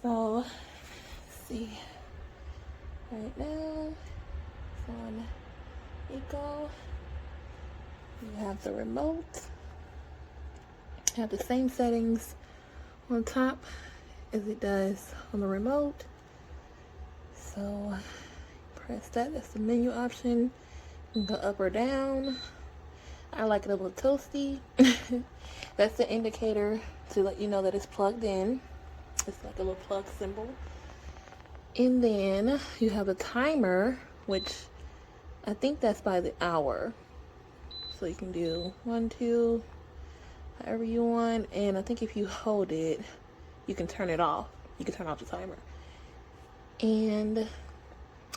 So, let's see. Right now, it's on Eco. You have the remote. You have the same settings on top as it does on the remote. So, press that. That's the menu option. You can go up or down. I like it a little toasty. That's the indicator to let you know that it's plugged in. It's like a little plug symbol. And then you have a timer, which I think that's by the hour. So you can do 1, 2, however you want. And I think if you hold it, you can turn it off. You can turn off the timer. And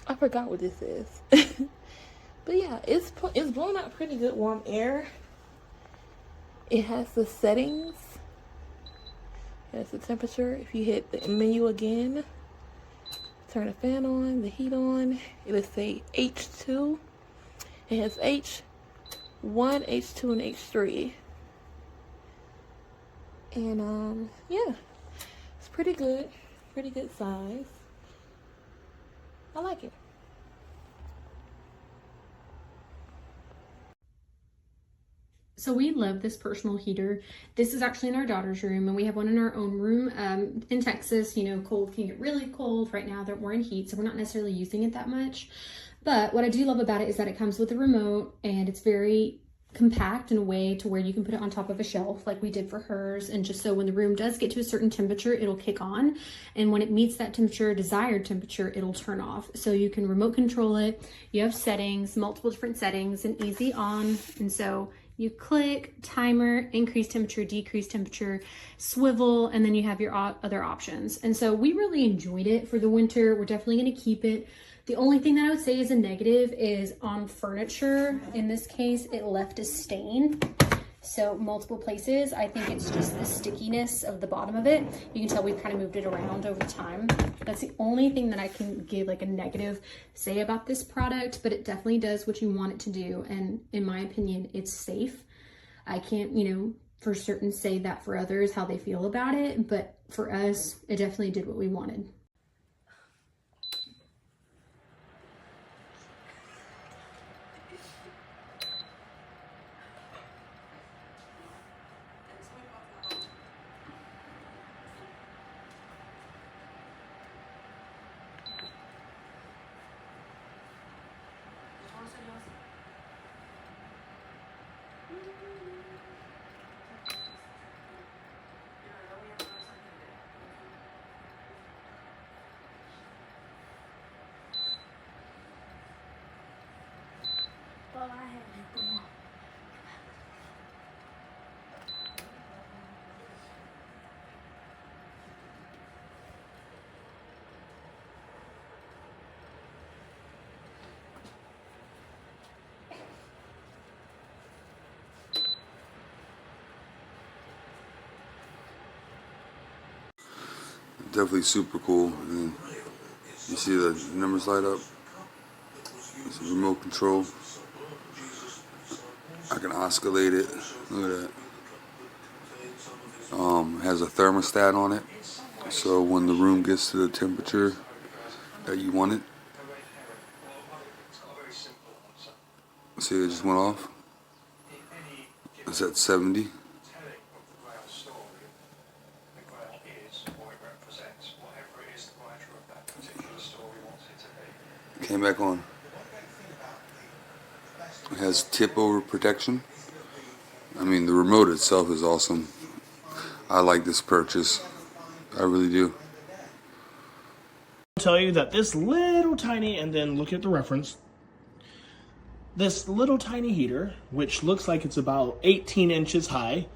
I forgot what this is. But yeah, it's blowing out pretty good warm air. It has the settings. That's the temperature. If you hit the menu again, turn the fan on, the heat on, it'll say H2. It has H1, H2, and H3. And yeah, it's pretty good size. I like it. So we love this personal heater. This is actually in our daughter's room, and we have one in our own room. In Texas, you know, cold can get really cold. Right now we're in heat, so we're not necessarily using it that much. But what I do love about it is that it comes with a remote, and it's very compact in a way to where you can put it on top of a shelf like we did for hers, and just so when the room does get to a certain temperature, it'll kick on, and when it meets that temperature, desired temperature, it'll turn off. So you can remote control it. You have settings, multiple different settings, and easy on. And so you click timer, increase temperature, decrease temperature, swivel, and then you have your other options. And so we really enjoyed it for the winter. We're definitely going to keep it. The only thing that I would say is a negative is on furniture. In this case, it left a stain. So multiple places. I think it's just the stickiness of the bottom of it. You can tell we've kind of moved it around over time. That's the only thing that I can give like a negative say about this product, but it definitely does what you want it to do. And in my opinion, it's safe. I can't, you know, for certain say that for others, how they feel about it, but for us, it definitely did what we wanted. Definitely super cool. And you see the numbers light up. It's a remote control. I can oscillate it. Look at that. It has a thermostat on it, so when the room gets to the temperature that you want it. See, it just went off. It's at 70. Came back on. It has tip over protection. I mean, the remote itself is awesome. I like this purchase. I really do. I'll tell you that this little tiny, and then look at the reference, this little tiny heater, which looks like it's about 18 inches high,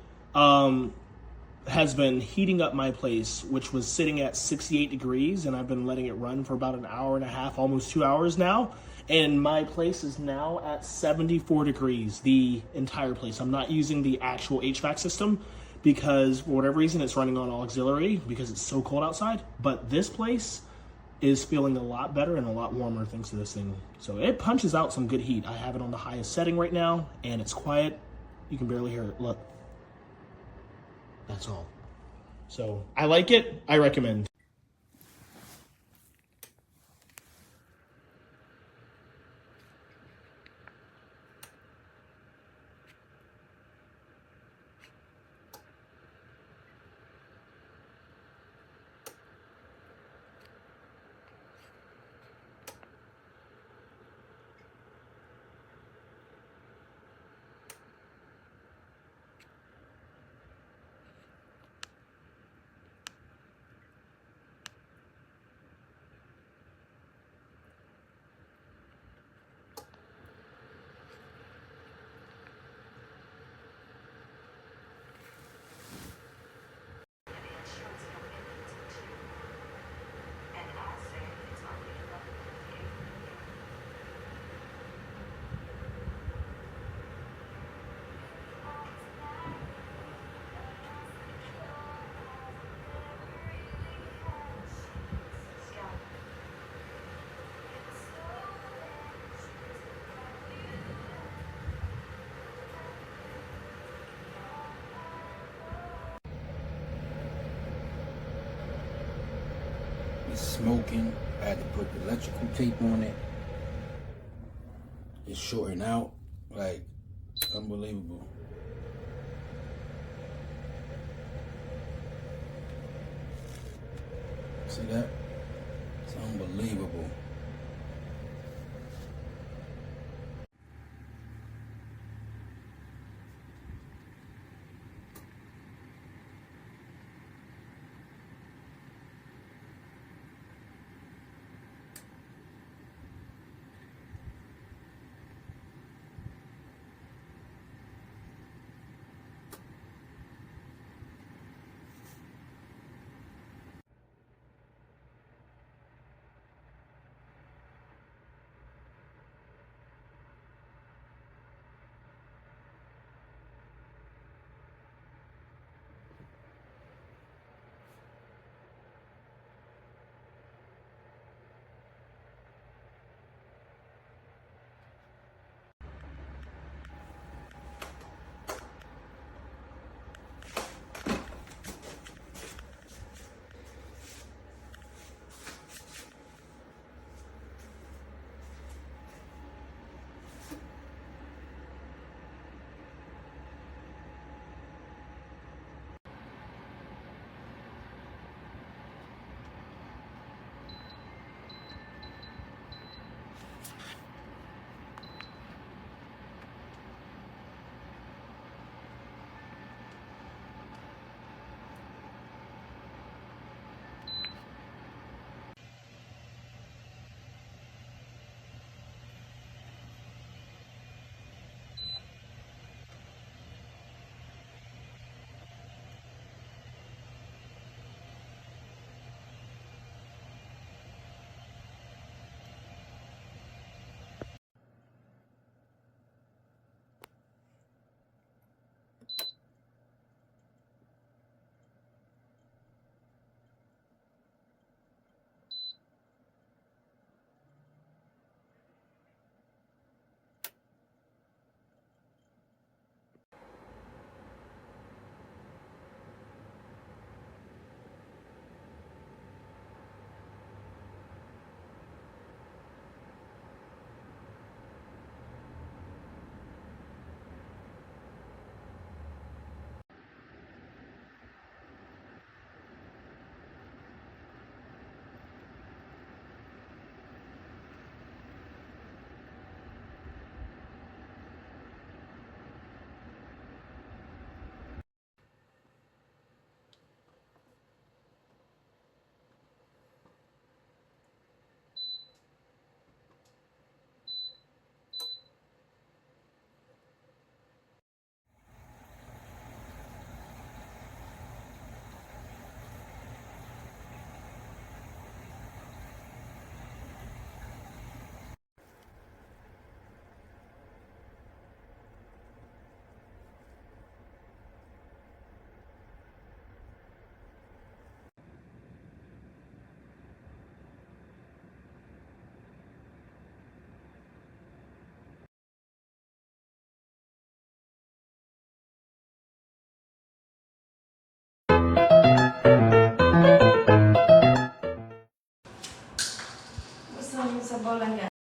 has been heating up my place, which was sitting at 68 degrees, and I've been letting it run for about an hour and a half, almost 2 hours now, and my place is now at 74 degrees, the entire place. I'm not using the actual HVAC system because for whatever reason it's running on auxiliary because it's so cold outside, but this place is feeling a lot better and a lot warmer thanks to this thing. So it punches out some good heat. I have it on the highest setting right now, and it's quiet. You can barely hear it. Look. That's all. So I like it. I recommend. It's smoking. I had to put the electrical tape on it. It's shorting out. Like, unbelievable. See that?